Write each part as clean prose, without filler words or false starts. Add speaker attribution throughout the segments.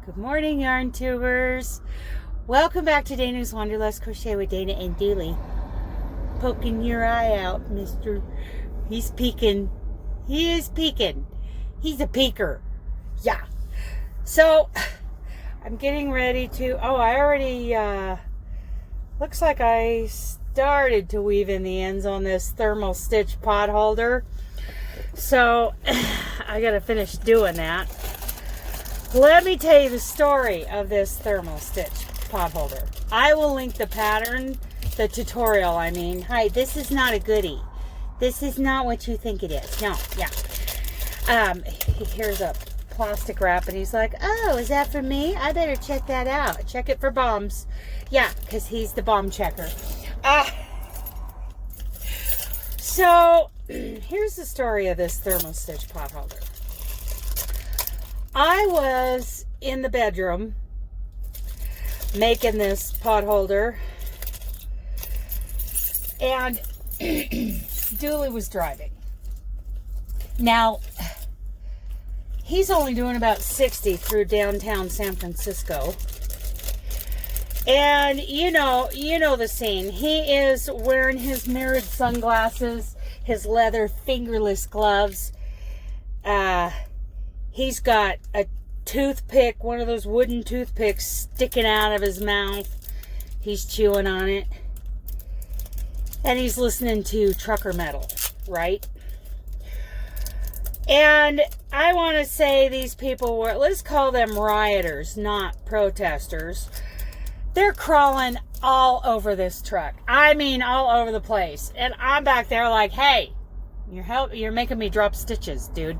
Speaker 1: Good morning, yarn tubers. Welcome back to Dana's Wanderlust Crochet with Dana and Dooley. Poking your eye out, mister. He's peeking. He is peeking. He's a peeker. Yeah. So, I'm getting ready to... Oh, I already... looks like I started to weave in the ends on this thermal stitch pot holder. So, I gotta finish doing that. Let me tell you the story of this thermal stitch potholder. I will link the pattern, the tutorial, I mean. Hi, this is not a goodie. This is not what you think it is. No, yeah. Here's a plastic wrap, and he's like, oh, is that for me? I better check that out. Check it for bombs. Yeah, because he's the bomb checker. So, here's the story of this thermal stitch potholder. I was in the bedroom making this pot holder, and Dooley was driving. Now, he's only doing about 60 through downtown San Francisco. And you know the scene. He is wearing his mirrored sunglasses, his leather fingerless gloves. He's got a toothpick, one of those wooden toothpicks sticking out of his mouth. He's chewing on it. And he's listening to trucker metal, right? And I want to say these people were, let's call them rioters, not protesters. They're crawling all over this truck. I mean, all over the place. And I'm back there like, hey, you're making me drop stitches, dude.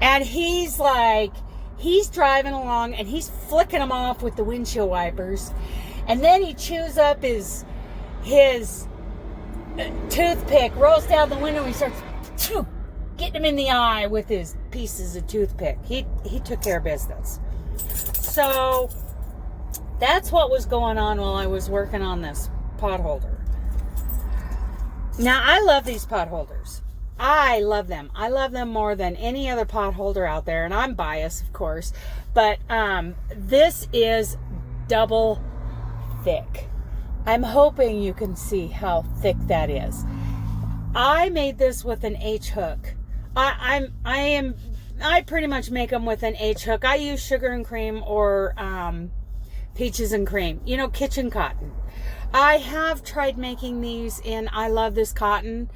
Speaker 1: And he's like, he's driving along and he's flicking them off with the windshield wipers. And then he chews up his toothpick, rolls down the window, and he starts getting him in the eye with his pieces of toothpick. He took care of business. So that's what was going on while I was working on this pot holder. Now, I love these pot holders. I love them. I love them more than any other pot holder out there. And I'm biased, of course. But this is double thick. I'm hoping you can see how thick that is. I made this with an H hook. I pretty much make them with an H hook. I use sugar and cream or peaches and cream. You know, kitchen cotton. I have tried making these in I Love This Cotton.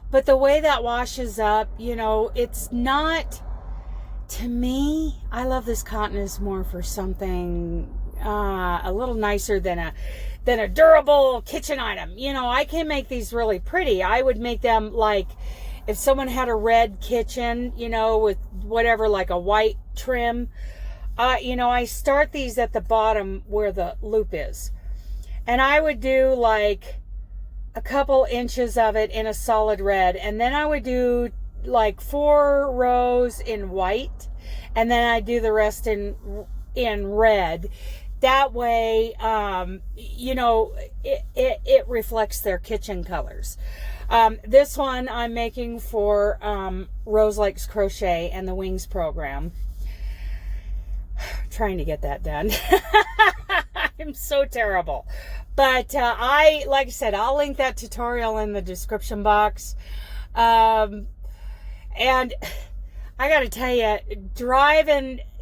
Speaker 1: But the way that washes up, you know, it's not, to me, I Love This Cotton is more for something a little nicer than a durable kitchen item. You know, I can make these really pretty. I would make them like if someone had a red kitchen, you know, with whatever, like a white trim. You know, I start these at the bottom where the loop is. And I would do like a couple inches of it in a solid red, and then I would do like 4 rows in white, and then I do the rest in red. That way, you know, it reflects their kitchen colors. This one I'm making for Rose Likes Crochet and the Wings program. Trying to get that done. I'm so terrible. But like I said, I'll link that tutorial in the description box. And I got to tell you,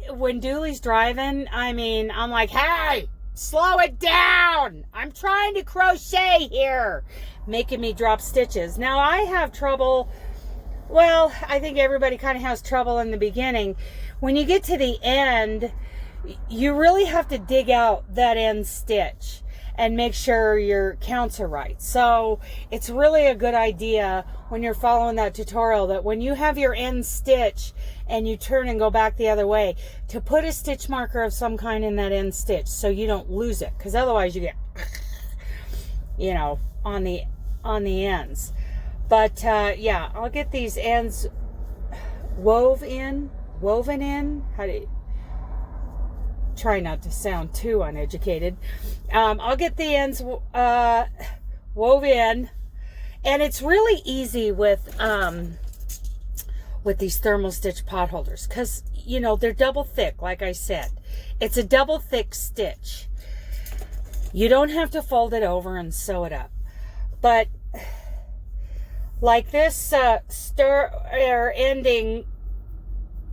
Speaker 1: when Dooley's driving, I mean, I'm like, hey, slow it down. I'm trying to crochet here. Making me drop stitches. Now, I have trouble. Well, I think everybody kind of has trouble in the beginning. When you get to the end, you really have to dig out that end stitch and make sure your counts are right. So it's really a good idea when you're following that tutorial that when you have your end stitch and you turn and go back the other way, to put a stitch marker of some kind in that end stitch so you don't lose it, because otherwise you get, you know, on the ends. But yeah, I'll get these ends woven in. How do you try not to sound too uneducated? I'll get the ends woven, and it's really easy with these thermal stitch pot holders because, you know, they're double thick, like I said. It's a double thick stitch. You don't have to fold it over and sew it up. But like this ending,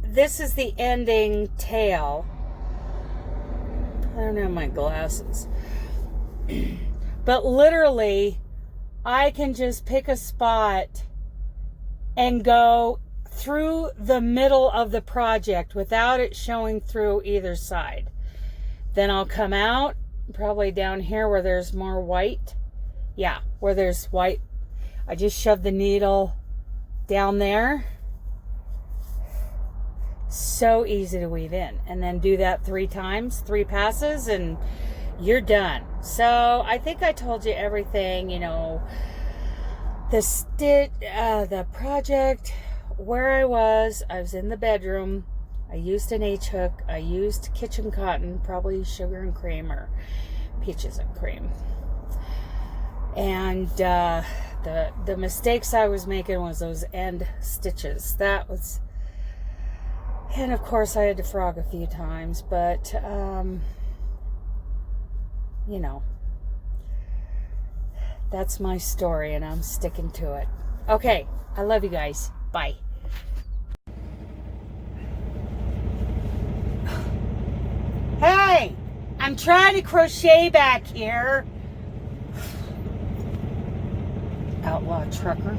Speaker 1: this is the ending tail. I don't have my glasses. But literally, I can just pick a spot and go through the middle of the project without it showing through either side. Then I'll come out, probably down here where there's more white. Yeah, where there's white. I just shove the needle down there. So easy to weave in. And then do that 3 times, 3 passes, and you're done. So I think I told you everything, you know, the project, where I was in the bedroom. I used an H-hook. I used kitchen cotton, probably sugar and cream or peaches and cream. And the mistakes I was making was those end stitches. That was, and of course I had to frog a few times, but you know, that's my story and I'm sticking to it. Okay, I love you guys. Bye. Hey, I'm trying to crochet back here. Outlaw trucker.